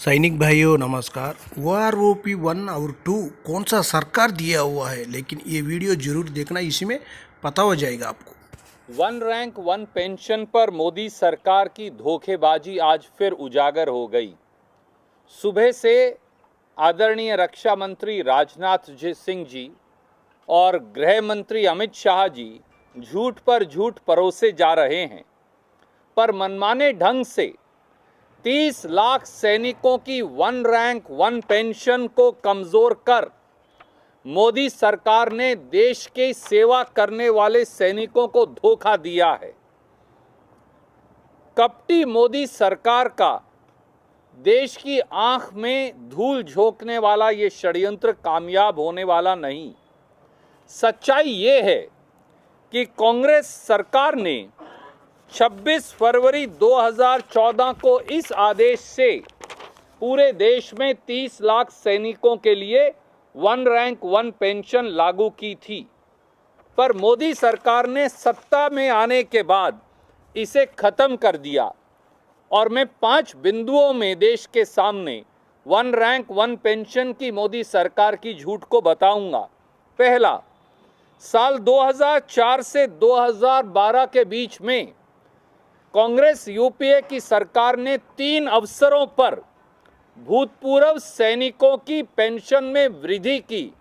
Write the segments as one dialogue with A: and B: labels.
A: सैनिक भाइयों नमस्कार। OROP 1 और 2 कौन सा सरकार दिया हुआ है, लेकिन ये वीडियो जरूर देखना, इसी में पता हो जाएगा आपको।
B: वन रैंक वन पेंशन पर मोदी सरकार की धोखेबाजी आज फिर उजागर हो गई। सुबह से आदरणीय रक्षा मंत्री राजनाथ सिंह जी और गृह मंत्री अमित शाह जी झूठ पर झूठ परोसे जा रहे हैं, पर मनमाने ढंग से 30 लाख सैनिकों की वन रैंक वन पेंशन को कमज़ोर कर मोदी सरकार ने देश की सेवा करने वाले सैनिकों को धोखा दिया है। कपटी मोदी सरकार का देश की आंख में धूल झोंकने वाला ये षड्यंत्र कामयाब होने वाला नहीं। सच्चाई ये है कि कांग्रेस सरकार ने 26 फरवरी 2014 को इस आदेश से पूरे देश में 30 लाख सैनिकों के लिए वन रैंक वन पेंशन लागू की थी, पर मोदी सरकार ने सत्ता में आने के बाद इसे खत्म कर दिया। और मैं 5 बिंदुओं में देश के सामने वन रैंक वन पेंशन की मोदी सरकार की झूठ को बताऊंगा। पहला, साल 2004 से 2012 के बीच में कांग्रेस यूपीए की सरकार ने 3 अवसरों पर भूतपूर्व सैनिकों की पेंशन में वृद्धि की,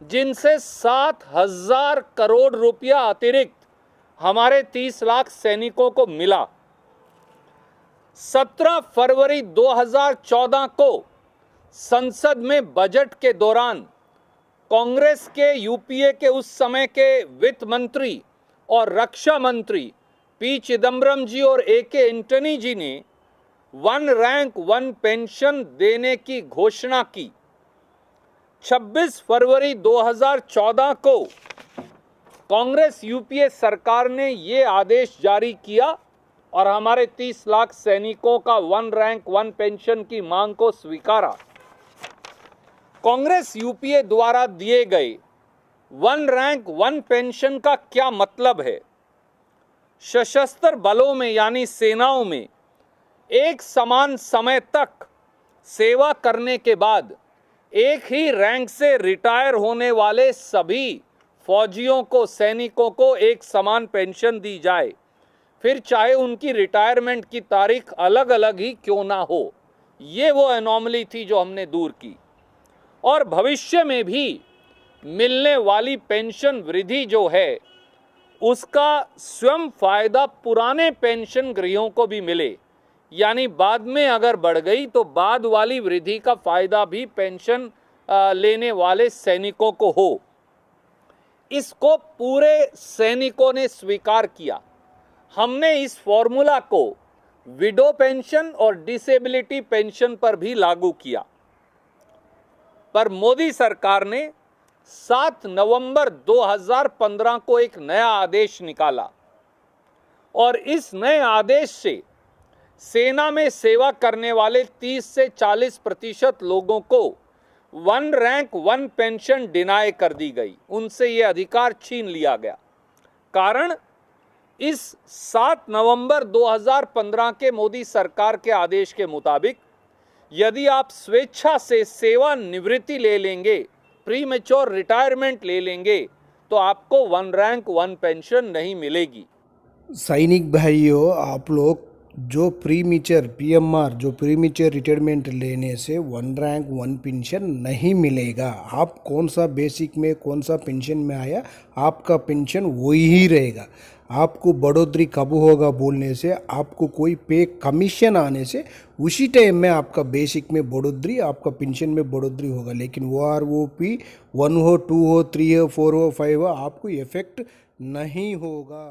B: जिनसे 7,000 करोड़ रुपया अतिरिक्त हमारे 30 लाख सैनिकों को मिला। 17 फरवरी 2014 को संसद में बजट के दौरान कांग्रेस के यूपीए के उस समय के वित्त मंत्री और रक्षा मंत्री पी चिदम्बरम जी और AK एंटनी जी ने वन रैंक वन पेंशन देने की घोषणा की। 26 फरवरी 2014 को कांग्रेस यूपीए सरकार ने ये आदेश जारी किया और हमारे 30 लाख सैनिकों का वन रैंक वन पेंशन की मांग को स्वीकारा। कांग्रेस यूपीए द्वारा दिए गए वन रैंक वन पेंशन का क्या मतलब है? सशस्त्र बलों में यानी सेनाओं में एक समान समय तक सेवा करने के बाद एक ही रैंक से रिटायर होने वाले सभी फौजियों को, सैनिकों को एक समान पेंशन दी जाए, फिर चाहे उनकी रिटायरमेंट की तारीख अलग अलग ही क्यों ना हो। ये वो एनोमली थी जो हमने दूर की। और भविष्य में भी मिलने वाली पेंशन वृद्धि जो है उसका स्वयं फायदा पुराने पेंशन गृहों को भी मिले, यानी बाद में अगर बढ़ गई तो बाद वाली वृद्धि का फायदा भी पेंशन लेने वाले सैनिकों को हो। इसको पूरे सैनिकों ने स्वीकार किया। हमने इस फॉर्मूला को विडो पेंशन और डिसेबिलिटी पेंशन पर भी लागू किया, पर मोदी सरकार ने 7 नवंबर 2015 को एक नया आदेश निकाला और इस नए आदेश से सेना में सेवा करने वाले 30 से 40% लोगों को one rank one pension deny कर दी गई, उनसे ये अधिकार छीन लिया गया। कारण, इस 7 नवंबर 2015 के मोदी सरकार के आदेश के मुताबिक यदि आप स्वेच्छा से सेवा निवृत्ति ले लेंगे, प्री मैच्योर रिटायरमेंट ले लेंगे, तो आपको वन रैंक वन पेंशन नहीं मिलेगी।
A: सैनिक भाइयों, आप लोग जो प्रीमेच्योर PMR जो प्रीमेच्योर रिटायरमेंट लेने से वन रैंक वन पेंशन नहीं मिलेगा। आप कौन सा बेसिक में कौन सा पेंशन में आया, आपका पेंशन वही ही रहेगा। आपको बढ़ोतरी कब होगा बोलने से, आपको कोई पे कमीशन आने से उसी टाइम में आपका बेसिक में बढ़ोतरी, आपका पेंशन में बढ़ोतरी होगा। लेकिन OROP 1 हो, 2 हो, 3 हो, 4 हो, 5 हो, आपको इफेक्ट नहीं होगा।